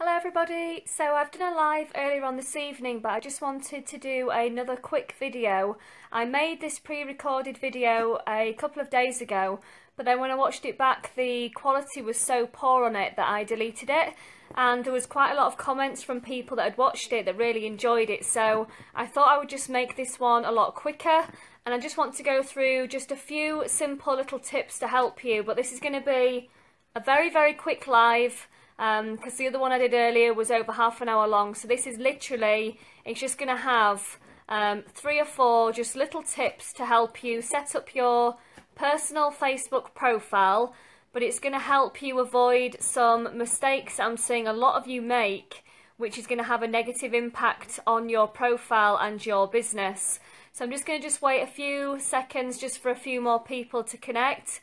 Hello everybody, so I've done a live earlier on this evening, but I just wanted to do another quick video. I made this pre-recorded video a couple of days ago, but then when I watched it back the quality was so poor on it that I deleted it, and there was quite a lot of comments from people that had watched it that really enjoyed it, so I thought I would just make this one a lot quicker, and I just want to go through just a few simple little tips to help you. But this is going to be a very quick live, because the other one I did earlier was over half an hour long. So this is literally, it's just going to have 3 or 4 just little tips to help you set up your personal Facebook profile, but it's going to help you avoid some mistakes I'm seeing a lot of you make, which is going to have a negative impact on your profile and your business. So I'm just going to wait a few seconds just for a few more people to connect,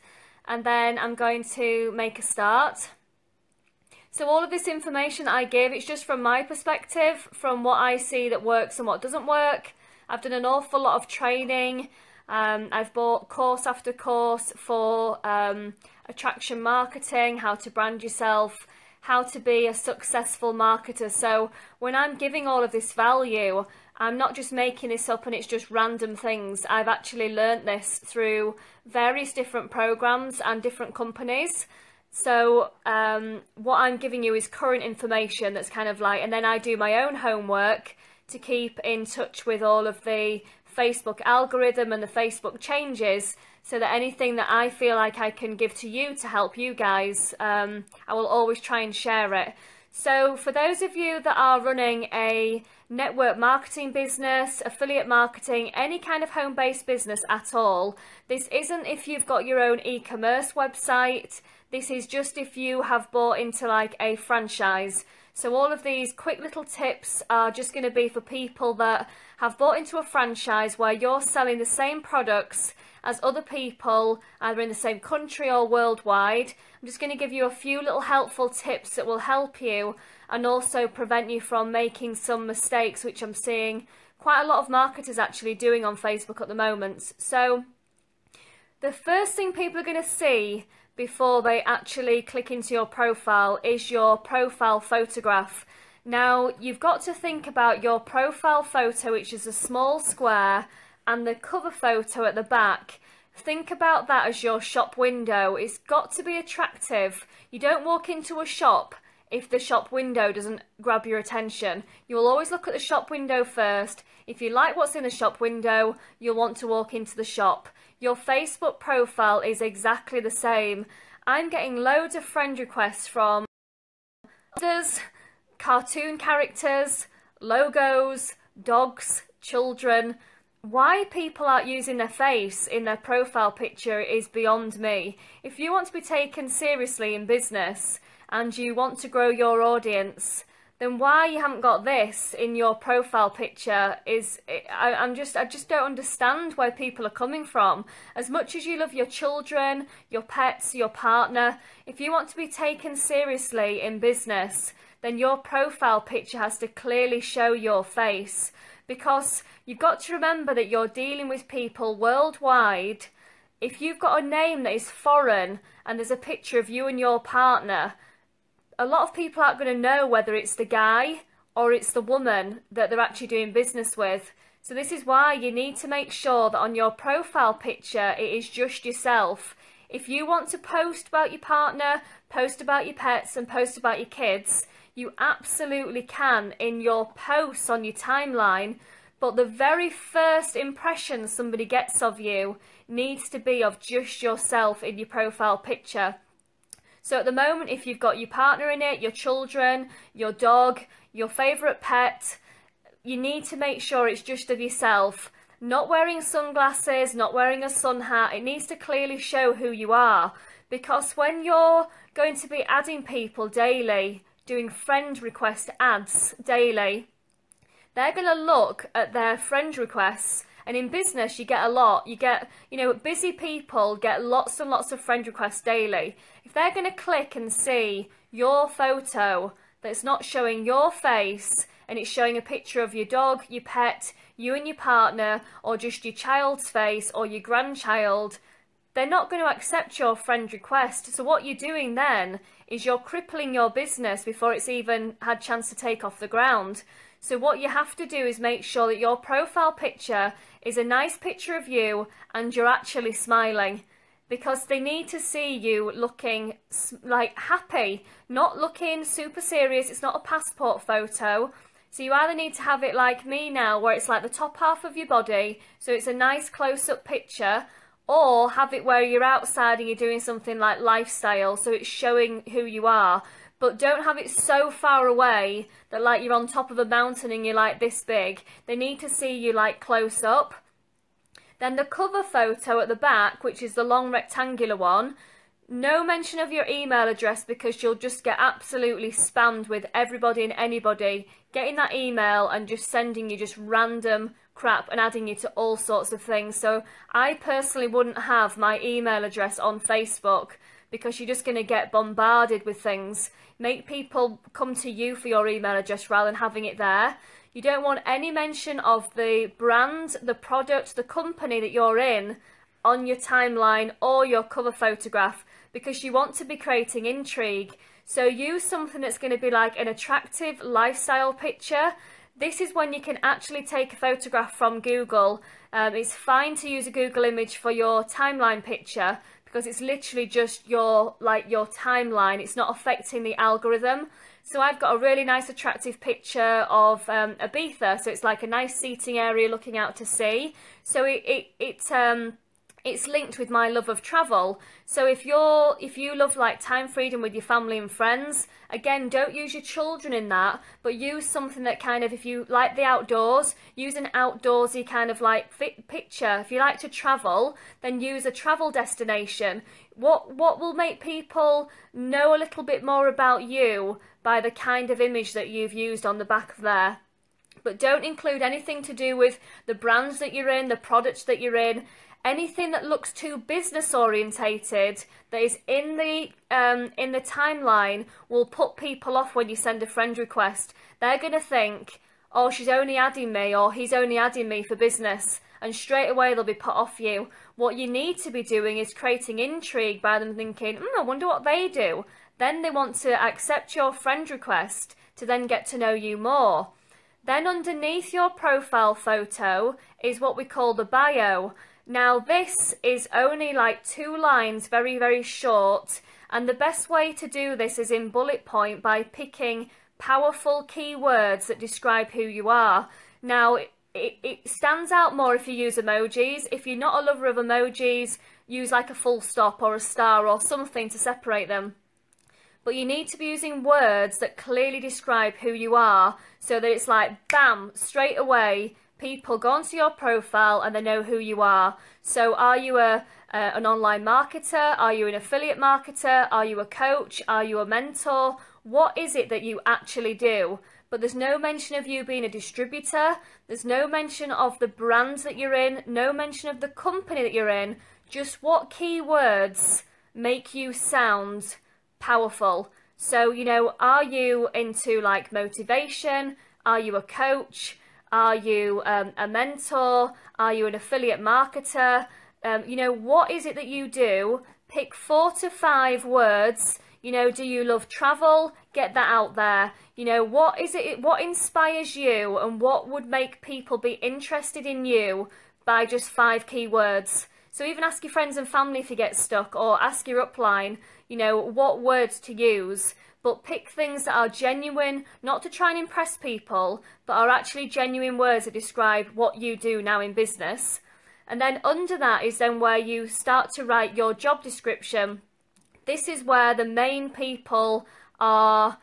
and then I'm going to make a start. So all of this information that I give, it's just from my perspective, from what I see that works and what doesn't work. I've done an awful lot of training. I've bought course after course for attraction marketing, how to brand yourself, how to be a successful marketer. So when I'm giving all of this value, I'm not just making this up and it's just random things. I've actually learnt this through various different programs and different companies. So what I'm giving you is current information that's kind of like, and then I do my own homework to keep in touch with all of the Facebook algorithm and the Facebook changes, so that anything that I feel like I can give to you to help you guys, I will always try and share it. So for those of you that are running a network marketing business, affiliate marketing, any kind of home-based business at all, this isn't if you've got your own e-commerce website. This is just if you have bought into like a franchise. So all of these quick little tips are just going to be for people that have bought into a franchise where you're selling the same products as other people, either in the same country or worldwide. I'm just going to give you a few little helpful tips that will help you and also prevent you from making some mistakes, which I'm seeing quite a lot of marketers actually doing on Facebook at the moment. So the first thing people are going to see before they actually click into your profile is your profile photograph. Now, you've got to think about your profile photo, which is a small square, and the cover photo at the back. Think about that as your shop window. It's got to be attractive. You don't walk into a shop if the shop window doesn't grab your attention. You will always look at the shop window first. If you like what's in the shop window, you'll want to walk into the shop. Your Facebook profile is exactly the same. I'm getting loads of friend requests from others, cartoon characters, logos, dogs, children. Why people aren't using their face in their profile picture is beyond me. If you want to be taken seriously in business and you want to grow your audience, then why you haven't got this in your profile picture is, I just don't understand where people are coming from. As much as you love your children, your pets, your partner, if you want to be taken seriously in business, then your profile picture has to clearly show your face, because you've got to remember that you're dealing with people worldwide. If you've got a name that is foreign and there's a picture of you and your partner, a lot of people aren't going to know whether it's the guy or it's the woman that they're actually doing business with. So this is why you need to make sure that on your profile picture it is just yourself. If you want to post about your partner, post about your pets and post about your kids, you absolutely can in your posts on your timeline, but the very first impression somebody gets of you needs to be of just yourself in your profile picture. So at the moment, if you've got your partner in it, your children, your dog, your favourite pet, you need to make sure it's just of yourself. Not wearing sunglasses, not wearing a sun hat. It needs to clearly show who you are. Because when you're going to be adding people daily, doing friend request ads daily, they're going to look at their friend requests. And in business, you get a lot. You get, busy people get lots and lots of friend requests daily. If they're going to click and see your photo that's not showing your face and it's showing a picture of your dog, your pet, you and your partner, or just your child's face or your grandchild, they're not going to accept your friend request. So what you're doing then is you're crippling your business before it's even had chance to take off the ground. So what you have to do is make sure that your profile picture is a nice picture of you and you're actually smiling, because they need to see you looking like happy, not looking super serious. It's not a passport photo. So you either need to have it like me now, where it's like the top half of your body, so it's a nice close-up picture, or have it where you're outside and you're doing something like lifestyle, so it's showing who you are. But don't have it so far away that like you're on top of a mountain and you're like this big. They need to see you like close up. Then the cover photo at the back, which is the long rectangular one, no mention of your email address, because you'll just get absolutely spammed with everybody and anybody getting that email and just sending you just random crap and adding you to all sorts of things. So I personally wouldn't have my email address on Facebook, because you're just going to get bombarded with things. Make people come to you for your email address rather than having it there. You don't want any mention of the brand, the product, the company that you're in on your timeline or your cover photograph, because you want to be creating intrigue. So use something that's going to be like an attractive lifestyle picture. This is when you can actually take a photograph from Google. It's fine to use a Google image for your timeline picture, because it's literally just your timeline. It's not affecting the algorithm. So I've got a really nice attractive picture of Ibiza. So it's like a nice seating area looking out to sea. So it's linked with my love of travel. So if you love like time freedom with your family and friends, again, don't use your children in that, but use something that kind of, if you like the outdoors, use an outdoorsy kind of like picture. If you like to travel, then use a travel destination. What will make people know a little bit more about you by the kind of image that you've used on the back of there. But don't include anything to do with the brands that you're in, the products that you're in. Anything that looks too business orientated that is in the timeline will put people off when you send a friend request. They're going to think, oh, she's only adding me, or he's only adding me for business, and straight away they'll be put off you. What you need to be doing is creating intrigue by them thinking, I wonder what they do. Then they want to accept your friend request to then get to know you more. Then underneath your profile photo is what we call the bio. Now this is only like 2 lines, very, very short, and the best way to do this is in bullet point by picking powerful keywords that describe who you are. Now it stands out more if you use emojis. If you're not a lover of emojis, use like a full stop or a star or something to separate them. But you need to be using words that clearly describe who you are, so that it's like, bam, straight away, people go onto your profile and they know who you are. So are you an online marketer? Are you an affiliate marketer? Are you a coach? Are you a mentor? What is it that you actually do? But there's no mention of you being a distributor. There's no mention of the brands that you're in. No mention of the company that you're in. Just what keywords make you sound powerful. So, you know, are you into like motivation? Are you a coach? Are you a mentor? Are you an affiliate marketer? You know, what is it that you do? Pick 4 to 5 words. You know, do you love travel? Get that out there. You know, what is it? What inspires you, and what would make people be interested in you by just 5 keywords? So even ask your friends and family if you get stuck, or ask your upline, you know, what words to use. But pick things that are genuine, not to try and impress people, but are actually genuine words that describe what you do now in business. And then under that is then where you start to write your job description. This is where the main people are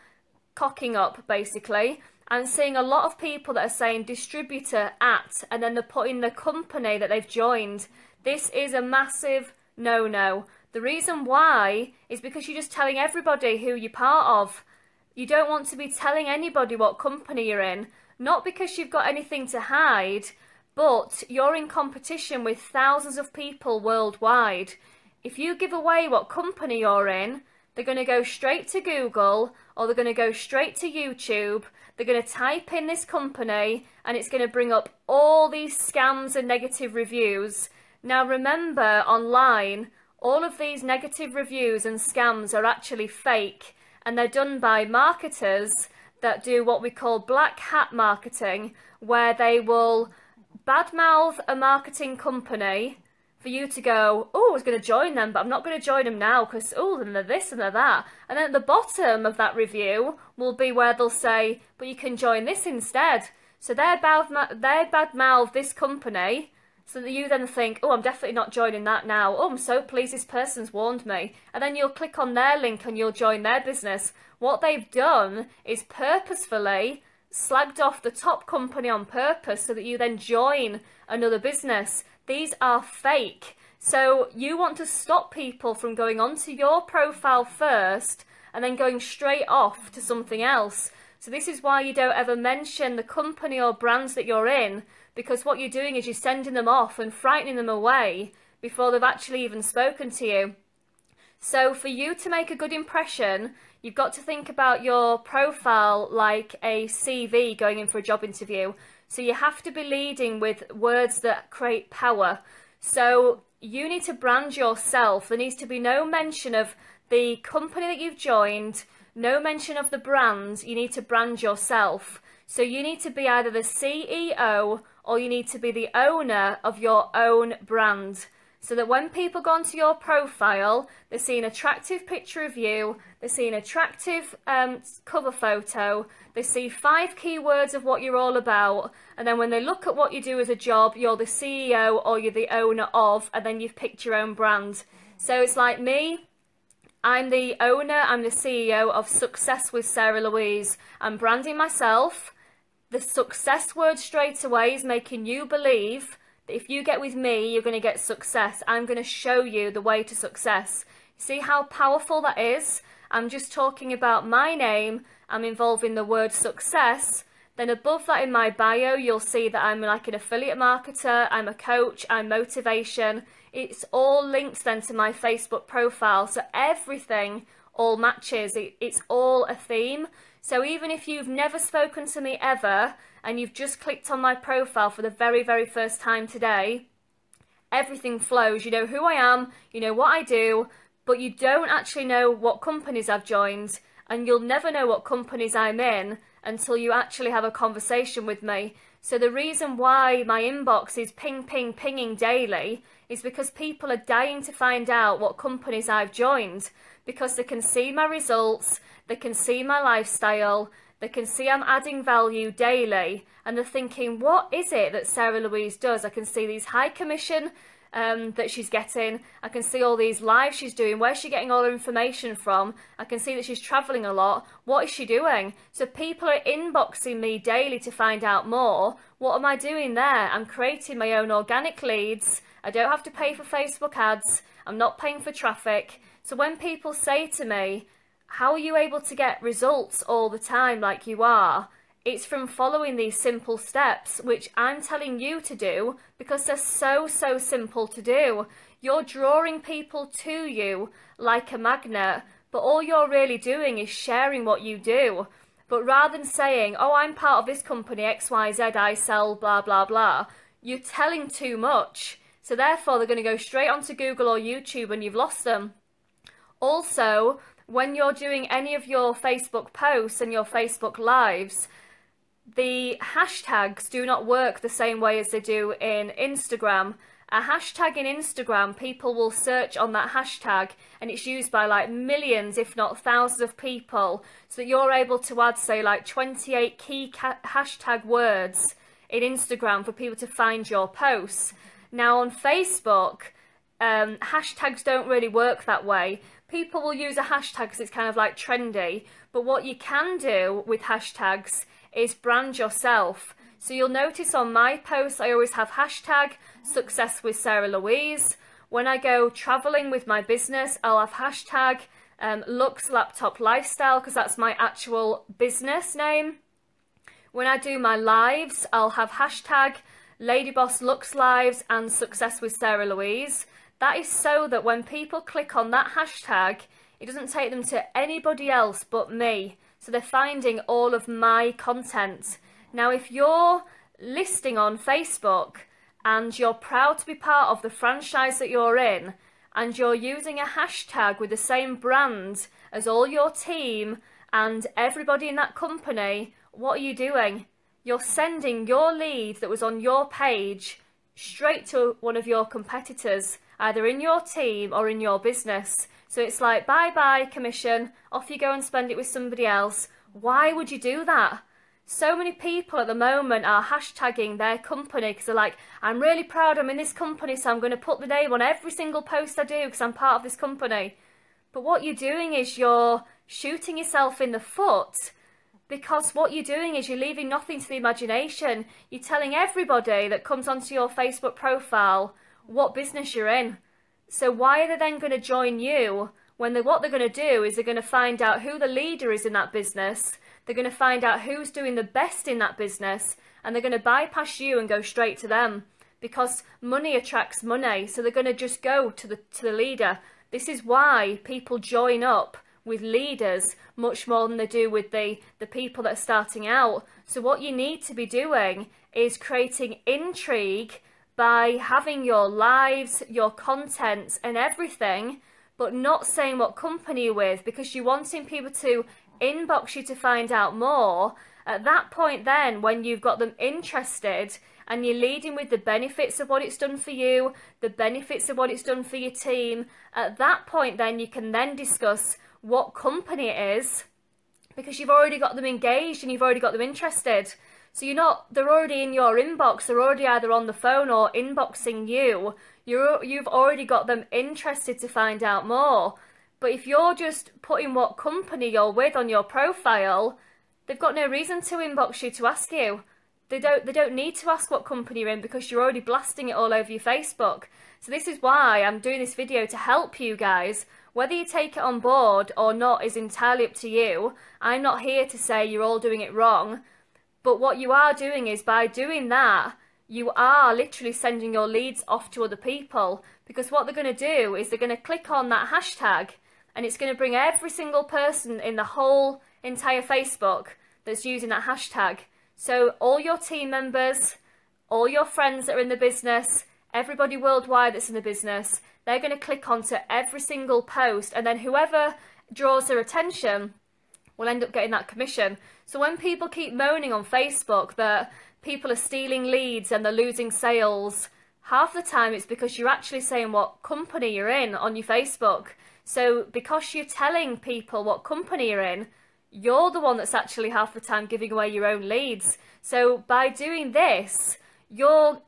cocking up, basically. I'm seeing a lot of people that are saying distributor at, and then they're putting the company that they've joined. This is a massive no-no. The reason why is because you're just telling everybody who you're part of. You don't want to be telling anybody what company you're in. Not because you've got anything to hide, but you're in competition with thousands of people worldwide. If you give away what company you're in, they're going to go straight to Google, or they're going to go straight to YouTube. They're going to type in this company, and it's going to bring up all these scams and negative reviews. Now remember, online, all of these negative reviews and scams are actually fake, and they're done by marketers that do what we call black hat marketing, where they will badmouth a marketing company for you to go, oh, I was going to join them, but I'm not going to join them now because, oh, and they're this and they're that. And then at the bottom of that review will be where they'll say, but you can join this instead. So they badmouth this company, so that you then think, oh, I'm definitely not joining that now. Oh, I'm so pleased this person's warned me. And then you'll click on their link and you'll join their business. What they've done is purposefully slagged off the top company on purpose so that you then join another business. These are fake. So you want to stop people from going onto your profile first and then going straight off to something else. So this is why you don't ever mention the company or brands that you're in, because what you're doing is you're sending them off and frightening them away before they've actually even spoken to you. So for you to make a good impression, you've got to think about your profile like a CV going in for a job interview. So you have to be leading with words that create power. So you need to brand yourself. There needs to be no mention of the company that you've joined, no mention of the brand. You need to brand yourself. So you need to be either the CEO or you need to be the owner of your own brand. So that when people go onto your profile, they see an attractive picture of you, they see an attractive cover photo, they see 5 keywords of what you're all about, and then when they look at what you do as a job, you're the CEO or you're the owner of, and then you've picked your own brand. So it's like me. I'm the owner, I'm the CEO of Success with Sarah Louise. I'm branding myself. The success word straight away is making you believe that if you get with me, you're going to get success. I'm going to show you the way to success. See how powerful that is? I'm just talking about my name. I'm involving the word success. Then above that in my bio, you'll see that I'm like an affiliate marketer, I'm a coach, I'm motivation. It's all linked then to my Facebook profile. So everything all matches. It's all a theme. So even if you've never spoken to me ever, and you've just clicked on my profile for the very, very first time today, everything flows. You know who I am, you know what I do, but you don't actually know what companies I've joined, and you'll never know what companies I'm in until you actually have a conversation with me. So the reason why my inbox is pinging daily is because people are dying to find out what companies I've joined, because they can see my results, they can see my lifestyle, they can see I'm adding value daily, and they're thinking, what is it that Sarah Louise does? I can see these high commission that she's getting. I can see all these lives she's doing. Where's she getting all her information from? I can see that she's traveling a lot. What is she doing? So people are inboxing me daily to find out more. What am I doing there? I'm creating my own organic leads. I don't have to pay for Facebook ads. I'm not paying for traffic. So when people say to me, how are you able to get results all the time like you are? It's from following these simple steps, which I'm telling you to do because they're so simple to do. You're drawing people to you like a magnet, but all you're really doing is sharing what you do. But rather than saying, oh, I'm part of this company, XYZ, I sell blah, blah, blah, you're telling too much. So therefore, they're going to go straight onto Google or YouTube and you've lost them. Also, when you're doing any of your Facebook posts and your Facebook lives, the hashtags do not work the same way as they do in Instagram. A hashtag in Instagram, people will search on that hashtag and it's used by like millions, if not thousands of people, so that you're able to add, say, like 28 key hashtag words in Instagram for people to find your posts. Now on Facebook, hashtags don't really work that way. People will use a hashtag because it's kind of like trendy, but what you can do with hashtags is brand yourself. So you'll notice on my posts I always have hashtag Success with Sarah Louise. When I go traveling with my business, I'll have hashtag Lux Laptop Lifestyle because that's my actual business name. When I do my lives, I'll have hashtag Lady Boss Lux Lives and Success with Sarah Louise. That is so that when people click on that hashtag, it doesn't take them to anybody else but me. So they're finding all of my content. Now, if you're listing on Facebook and you're proud to be part of the franchise that you're in, and you're using a hashtag with the same brand as all your team and everybody in that company, what are you doing? You're sending your lead that was on your page straight to one of your competitors, either in your team or in your business. So it's like, bye-bye commission, off you go and spend it with somebody else. Why would you do that? So many people at the moment are hashtagging their company because they're like, I'm really proud I'm in this company, so I'm going to put the name on every single post I do because I'm part of this company. But what you're doing is you're shooting yourself in the foot, because what you're doing is you're leaving nothing to the imagination. You're telling everybody that comes onto your Facebook profile what business you're in. So why are they then going to join you when what they're going to do is they're going to find out who the leader is in that business. They're going to find out who's doing the best in that business, and they're going to bypass you and go straight to them, because money attracts money. So they're going to just go to the leader. This is why people join up with leaders much more than they do with the people that are starting out. So what you need to be doing is creating intrigue by having your lives, your contents and everything, but not saying what company you're with, because you're wanting people to inbox you to find out more. At that point then, when you've got them interested and you're leading with the benefits of what it's done for you, the benefits of what it's done for your team, at that point then you can then discuss what company it is, because you've already got them engaged and you've already got them interested. So they're already in your inbox, they're already either on the phone or inboxing you. You've already got them interested to find out more. But if you're just putting what company you're with on your profile, they've got no reason to inbox you to ask you. They don't need to ask what company you're in, because you're already blasting it all over your Facebook. So this is why I'm doing this video, to help you guys. Whether you take it on board or not is entirely up to you. I'm not here to say you're all doing it wrong. But what you are doing is, by doing that, you are literally sending your leads off to other people. Because what they're going to do is they're going to click on that hashtag, and it's going to bring every single person in the whole entire Facebook that's using that hashtag. So all your team members, all your friends that are in the business, everybody worldwide that's in the business, they're going to click onto every single post, and then whoever draws their attention will end up getting that commission. So when people keep moaning on Facebook that people are stealing leads and they're losing sales, half the time it's because you're actually saying what company you're in on your Facebook. So because you're telling people what company you're in, you're the one that's actually half the time giving away your own leads. So by doing this, you're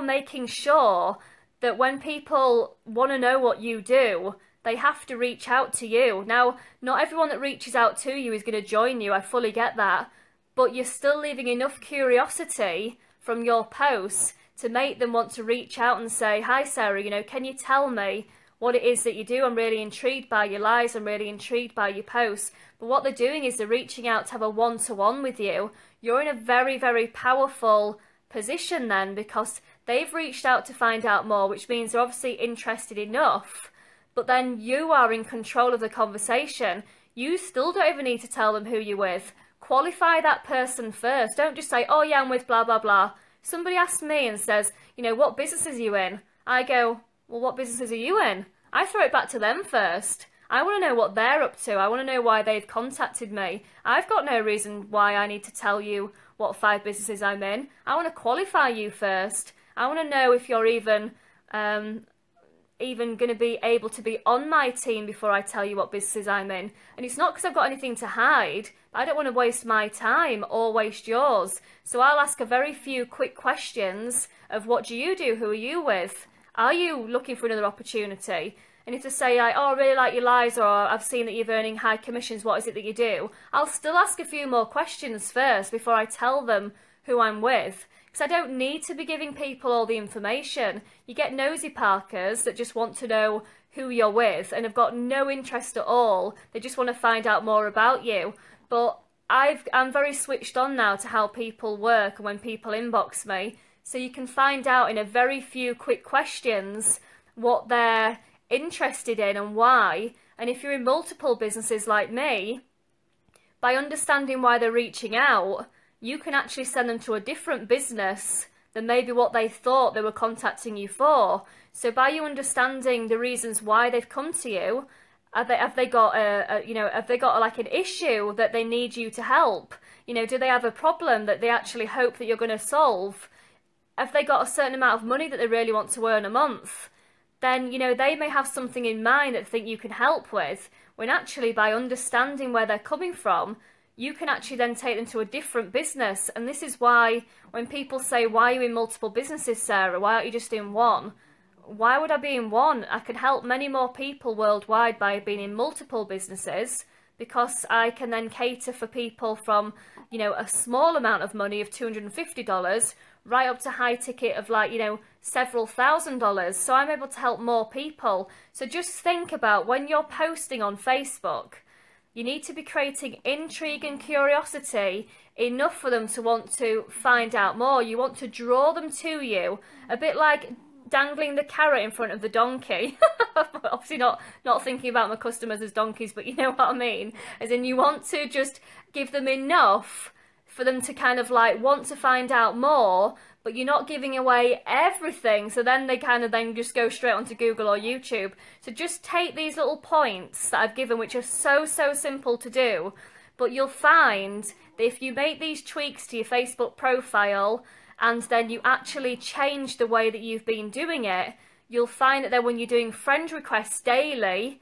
making sure that when people want to know what you do, they have to reach out to you. Now, not everyone that reaches out to you is going to join you, I fully get that, but you're still leaving enough curiosity from your posts to make them want to reach out and say, hi Sarah, can you tell me what it is that you do? I'm really intrigued by your lives, I'm really intrigued by your posts. But what they're doing is they're reaching out to have a one-to-one with you. You're in a very, very powerful position then, because they've reached out to find out more, which means they're obviously interested enough, but then you are in control of the conversation. You still don't even need to tell them who you're with. Qualify that person first. Don't just say, oh yeah, I'm with blah, blah, blah. Somebody asks me and says, what businesses are you in? I go, well, what businesses are you in? I throw it back to them first. I want to know what they're up to. I want to know why they've contacted me. I've got no reason why I need to tell you what 5 businesses I'm in. I want to qualify you first. I want to know if you're even going to be able to be on my team before I tell you what businesses I'm in. And it's not because I've got anything to hide, but I don't want to waste my time or waste yours. So I'll ask a very few quick questions of, what do you do? Who are you with? Are you looking for another opportunity? And if they say, I really like your lives, or I've seen that you're earning high commissions, what is it that you do? I'll still ask a few more questions first before I tell them who I'm with. Because I don't need to be giving people all the information. You get nosy parkers that just want to know who you're with and have got no interest at all. They just want to find out more about you. But I'm very switched on now to how people work and when people inbox me. So you can find out in a very few quick questions what they're interested in and why. And if you're in multiple businesses like me, by understanding why they're reaching out, you can actually send them to a different business than maybe what they thought they were contacting you for. So by you understanding the reasons why they've come to you, have they got have they got like an issue that they need you to help? Do they have a problem that they actually hope that you're going to solve? Have they got a certain amount of money that they really want to earn a month? Then, they may have something in mind that they think you can help with, when actually by understanding where they're coming from, you can actually then take them to a different business. And this is why when people say, why are you in multiple businesses, Sarah? Why aren't you just in one? Why would I be in one? I can help many more people worldwide by being in multiple businesses, because I can then cater for people from, a small amount of money of $250 right up to high ticket of several $1,000s. So I'm able to help more people. So just think about when you're posting on Facebook, you need to be creating intrigue and curiosity enough for them to want to find out more. You want to draw them to you, a bit like dangling the carrot in front of the donkey. Obviously not thinking about my customers as donkeys, but you know what I mean. As in, you want to just give them enough for them to kind of want to find out more, but you're not giving away everything. So then they kind of then just go straight onto Google or YouTube. So just take these little points that I've given, which are so simple to do, but you'll find that if you make these tweaks to your Facebook profile, and then you actually change the way that you've been doing it, you'll find that then when you're doing friend requests daily,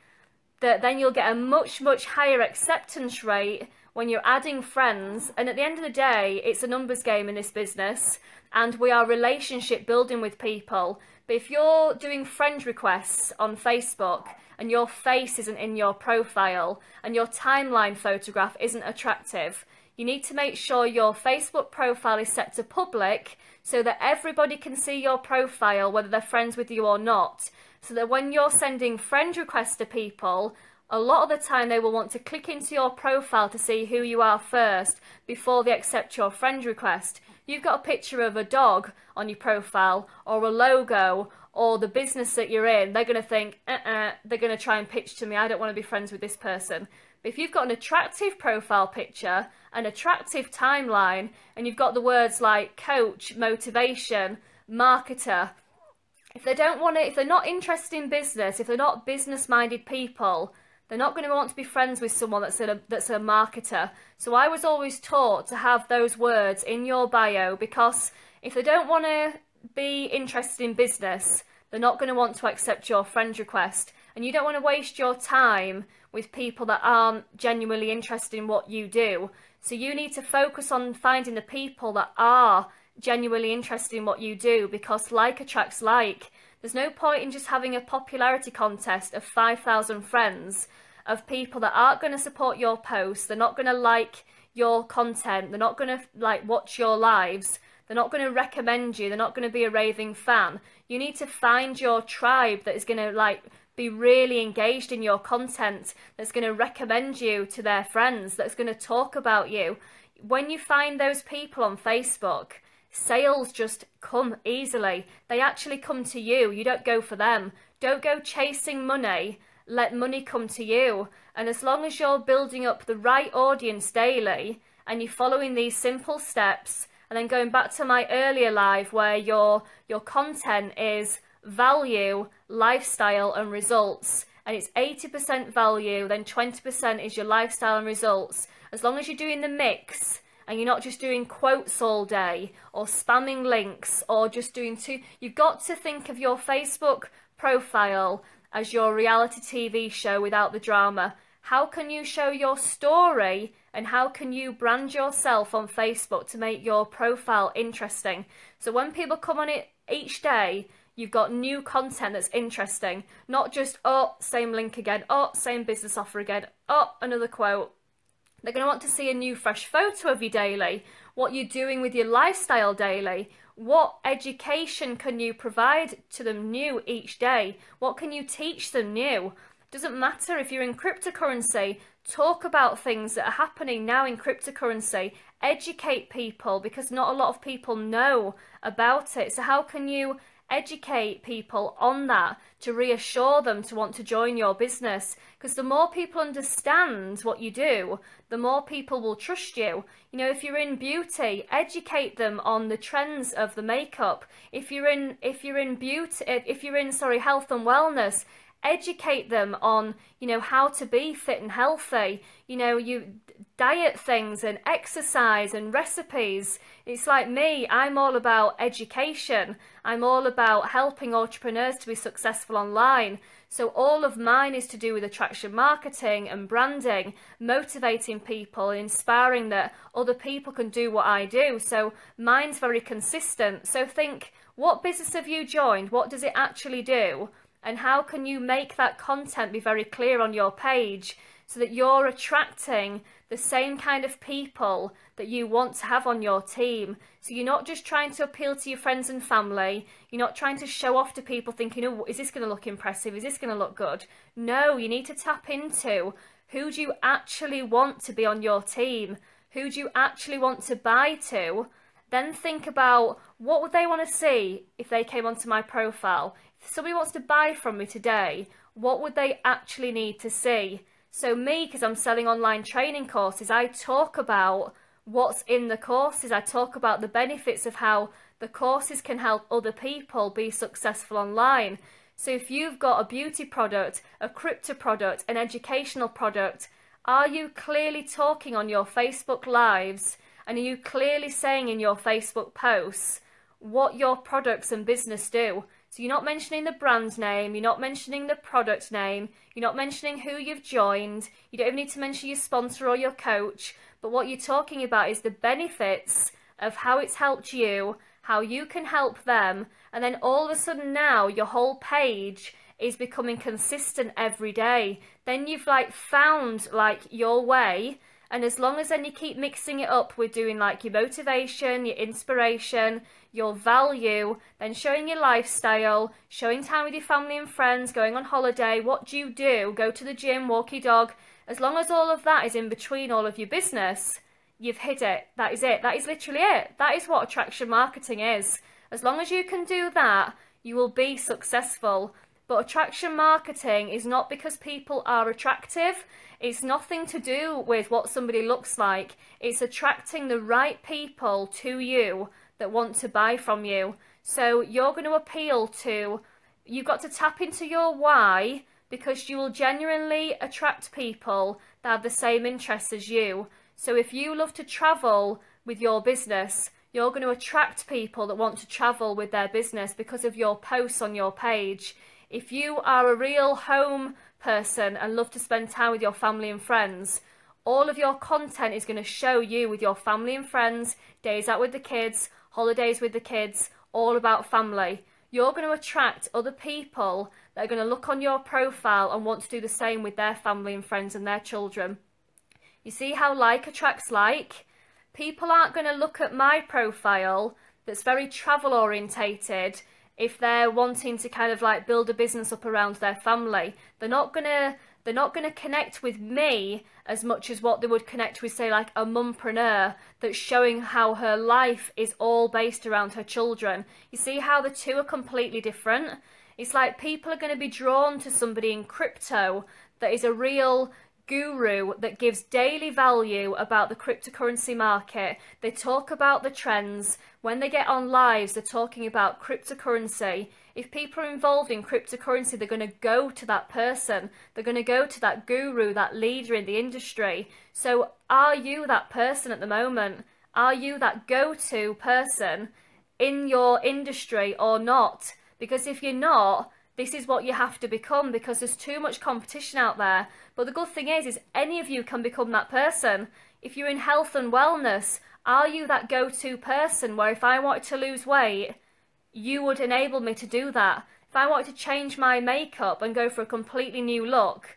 that then you'll get a much higher acceptance rate when you're adding friends. And at the end of the day, it's a numbers game in this business, and we are relationship building with people. But if you're doing friend requests on Facebook and your face isn't in your profile and your timeline photograph isn't attractive, you need to make sure your Facebook profile is set to public so that everybody can see your profile, whether they're friends with you or not. So that when you're sending friend requests to people, a lot of the time they will want to click into your profile to see who you are first before they accept your friend request. You've got a picture of a dog on your profile, or a logo, or the business that you're in, they're going to think, they're going to try and pitch to me, I don't want to be friends with this person. But if you've got an attractive profile picture, an attractive timeline, and you've got the words like coach, motivation, marketer, if they don't want to, if they're not interested in business, if they're not business-minded people, they're not going to want to be friends with someone that's a marketer. So I was always taught to have those words in your bio, because if they don't want to be interested in business, they're not going to want to accept your friend request. And you don't want to waste your time with people that aren't genuinely interested in what you do. So you need to focus on finding the people that are genuinely interested in what you do, because like attracts like. There's no point in just having a popularity contest of 5,000 friends of people that aren't going to support your posts. They're not going to like your content. They're not going to watch your lives. They're not going to recommend you. They're not going to be a raving fan. You need to find your tribe that is going to be really engaged in your content, that's going to recommend you to their friends, that's going to talk about you. When you find those people on Facebook, sales just come easily. They actually come to you. You don't go for them. Don't go chasing money. Let money come to you. And as long as you're building up the right audience daily, and you're following these simple steps, and then going back to my earlier live where your content is value, lifestyle and results, and it's 80% value, then 20% is your lifestyle and results. As long as you're doing the mix, and you're not just doing quotes all day or spamming links or just doing you've got to think of your Facebook profile as your reality TV show without the drama. How can you show your story, and how can you brand yourself on Facebook to make your profile interesting? So when people come on it each day, you've got new content that's interesting, not just, oh, same link again, oh, same business offer again, oh, another quote. They're going to want to see a new fresh photo of you daily, what you're doing with your lifestyle daily, what education can you provide to them new each day, what can you teach them new. Doesn't matter if you're in cryptocurrency, talk about things that are happening now in cryptocurrency, educate people, because not a lot of people know about it. So how can you educate people on that, to reassure them to want to join your business. Because the more people understand what you do, the more people will trust you. You know, if you're in beauty, educate them on the trends of the makeup. If you're in health and wellness, educate them on, you know, how to be fit and healthy. You know, you diet things and exercise and recipes. It's like me, I'm all about education. I'm all about helping entrepreneurs to be successful online. So all of mine is to do with attraction marketing and branding, motivating people, inspiring that other people can do what I do. So mine's very consistent. So think, what business have you joined? What does it actually do? And how can you make that content be very clear on your page so that you're attracting the same kind of people that you want to have on your team? So you're not just trying to appeal to your friends and family. You're not trying to show off to people thinking, oh, is this going to look impressive? Is this going to look good? No, you need to tap into, who do you actually want to be on your team? Who do you actually want to buy to? Then think about, what would they want to see if they came onto my profile? If somebody wants to buy from me today, what would they actually need to see? So me, because I'm selling online training courses, I talk about what's in the courses. I talk about the benefits of how the courses can help other people be successful online. So if you've got a beauty product, a crypto product, an educational product, are you clearly talking on your Facebook Lives? And are you clearly saying in your Facebook posts what your products and business do? So you're not mentioning the brand name, you're not mentioning the product name, you're not mentioning who you've joined, you don't even need to mention your sponsor or your coach, but what you're talking about is the benefits of how it's helped you, how you can help them, and then all of a sudden now your whole page is becoming consistent every day. Then you've found your way. And as long as then you keep mixing it up with doing your motivation, your inspiration, your value, then showing your lifestyle, showing time with your family and friends, going on holiday, what do you do? Go to the gym, walk your dog. As long as all of that is in between all of your business, you've hit it. That is it. That is literally it. That is what attraction marketing is. As long as you can do that, you will be successful. But attraction marketing is not because people are attractive. It's nothing to do with what somebody looks like. It's attracting the right people to you that want to buy from you. So you're going to appeal to, you've got to tap into your why, because you will genuinely attract people that have the same interests as you. So if you love to travel with your business, you're going to attract people that want to travel with their business because of your posts on your page. If you are a real home person and love to spend time with your family and friends, all of your content is going to show you with your family and friends, days out with the kids, holidays with the kids, all about family. You're going to attract other people that are going to look on your profile and want to do the same with their family and friends and their children. You see how like attracts like? People aren't going to look at my profile that's very travel orientated if they're wanting to kind of build a business up around their family. They're not gonna connect with me as much as what they would connect with, say, a mumpreneur that's showing how her life is all based around her children. You see how the two are completely different? It's like people are going to be drawn to somebody in crypto that is a real guru that gives daily value about the cryptocurrency market. They talk about the trends. When they get on lives, they're talking about cryptocurrency. If people are involved in cryptocurrency, they're going to go to that person. They're going to go to that guru, that leader in the industry. So are you that person at the moment? Are you that go-to person in your industry or not? Because if you're not, this is what you have to become, because there's too much competition out there. But the good thing is any of you can become that person. If you're in health and wellness, are you that go-to person where if I wanted to lose weight, you would enable me to do that? If I wanted to change my makeup and go for a completely new look,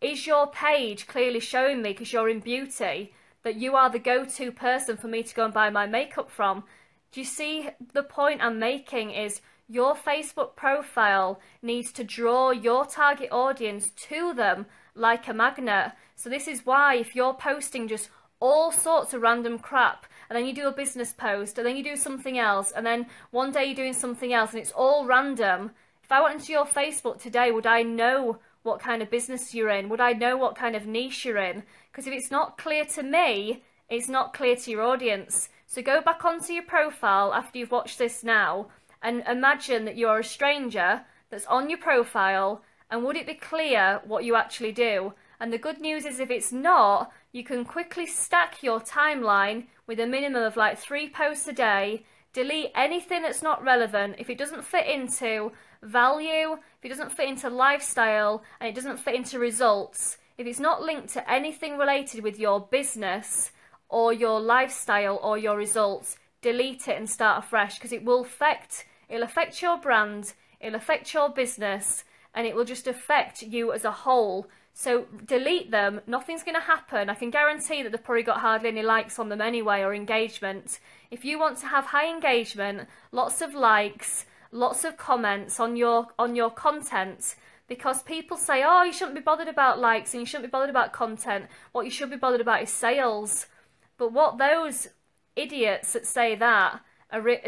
is your page clearly showing me, because you're in beauty, that you are the go-to person for me to go and buy my makeup from? Do you see the point I'm making is your Facebook profile needs to draw your target audience to them like a magnet. So this is why if you're posting just all sorts of random crap, and then you do a business post, and then you do something else, and then one day you're doing something else, and it's all random. If I went into your Facebook today, would I know what kind of business you're in? Would I know what kind of niche you're in? Because if it's not clear to me, it's not clear to your audience. So go back onto your profile after you've watched this now, and imagine that you're a stranger that's on your profile, and would it be clear what you actually do? And the good news is, if it's not, you can quickly stack your timeline with a minimum of like 3 posts a day, delete anything that's not relevant. If it doesn't fit into value, if it doesn't fit into lifestyle, and it doesn't fit into results, if it's not linked to anything related with your business or your lifestyle or your results, delete it and start afresh, because it'll affect your brand, it'll affect your business, and it will just affect you as a whole. So delete them, nothing's going to happen. I can guarantee that they've probably got hardly any likes on them anyway, or engagement. If you want to have high engagement, lots of likes, lots of comments on your content, because people say, oh, you shouldn't be bothered about likes and you shouldn't be bothered about content. What you should be bothered about is sales. But what those idiots that say that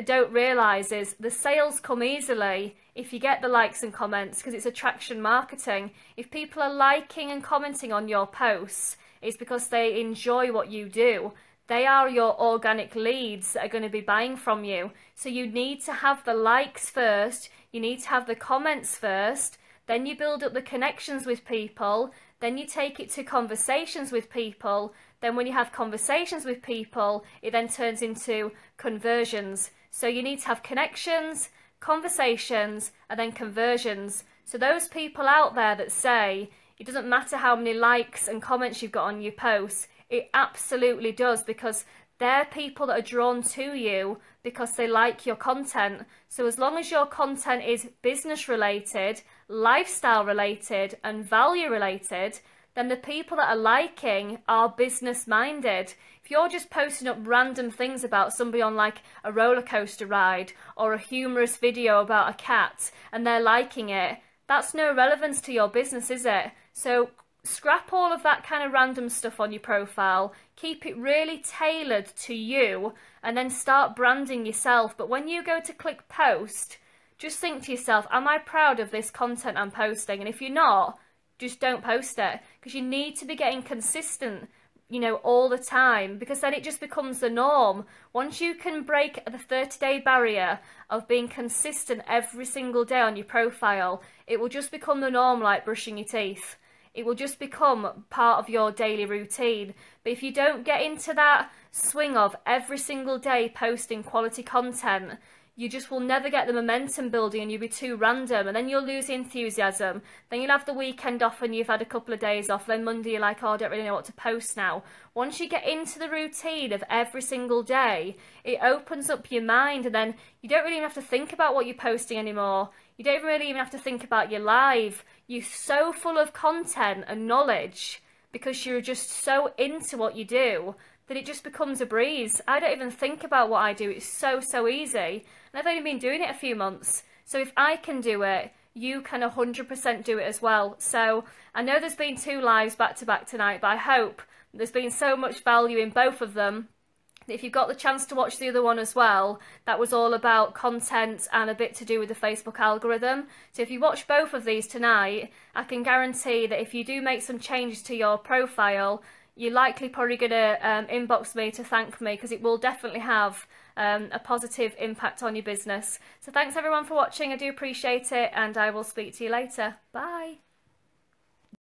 don't realise is the sales come easily if you get the likes and comments, because it's attraction marketing. If people are liking and commenting on your posts, it's because they enjoy what you do. They are your organic leads that are going to be buying from you. So you need to have the likes first, you need to have the comments first, then you build up the connections with people, then you take it to conversations with people. Then when you have conversations with people, it then turns into conversions. So you need to have connections, conversations, and then conversions. So those people out there that say it doesn't matter how many likes and comments you've got on your posts, it absolutely does, because they're people that are drawn to you because they like your content. So as long as your content is business related, lifestyle related, and value related, then the people that are liking are business minded. If you're just posting up random things about somebody on like a roller coaster ride, or a humorous video about a cat, and they're liking it, that's no relevance to your business, is it? So scrap all of that kind of random stuff on your profile, keep it really tailored to you, and then start branding yourself. But when you go to click post, just think to yourself, am I proud of this content I'm posting? And if you're not, just don't post it, because you need to be getting consistent, you know, all the time, because then it just becomes the norm. Once you can break the 30-day barrier of being consistent every single day on your profile, it will just become the norm, like brushing your teeth. It will just become part of your daily routine. But if you don't get into that swing of every single day posting quality content, you just will never get the momentum building, and you'll be too random, and then you'll lose enthusiasm. Then you'll have the weekend off and you've had a couple of days off, then Monday you're like, oh, I don't really know what to post now. Once you get into the routine of every single day, it opens up your mind, and then you don't really even have to think about what you're posting anymore. You don't really even have to think about your live. You're so full of content and knowledge because you're just so into what you do that it just becomes a breeze. I don't even think about what I do. It's so easy. And I've only been doing it a few months. So if I can do it, you can 100% do it as well. So I know there's been 2 lives back to back tonight, but I hope there's been so much value in both of them. If you've got the chance to watch the other one as well, that was all about content and a bit to do with the Facebook algorithm. So if you watch both of these tonight, I can guarantee that if you do make some changes to your profile, you're likely probably going to inbox me to thank me, because it will definitely have a positive impact on your business. So thanks everyone for watching. I do appreciate it, and I will speak to you later. Bye.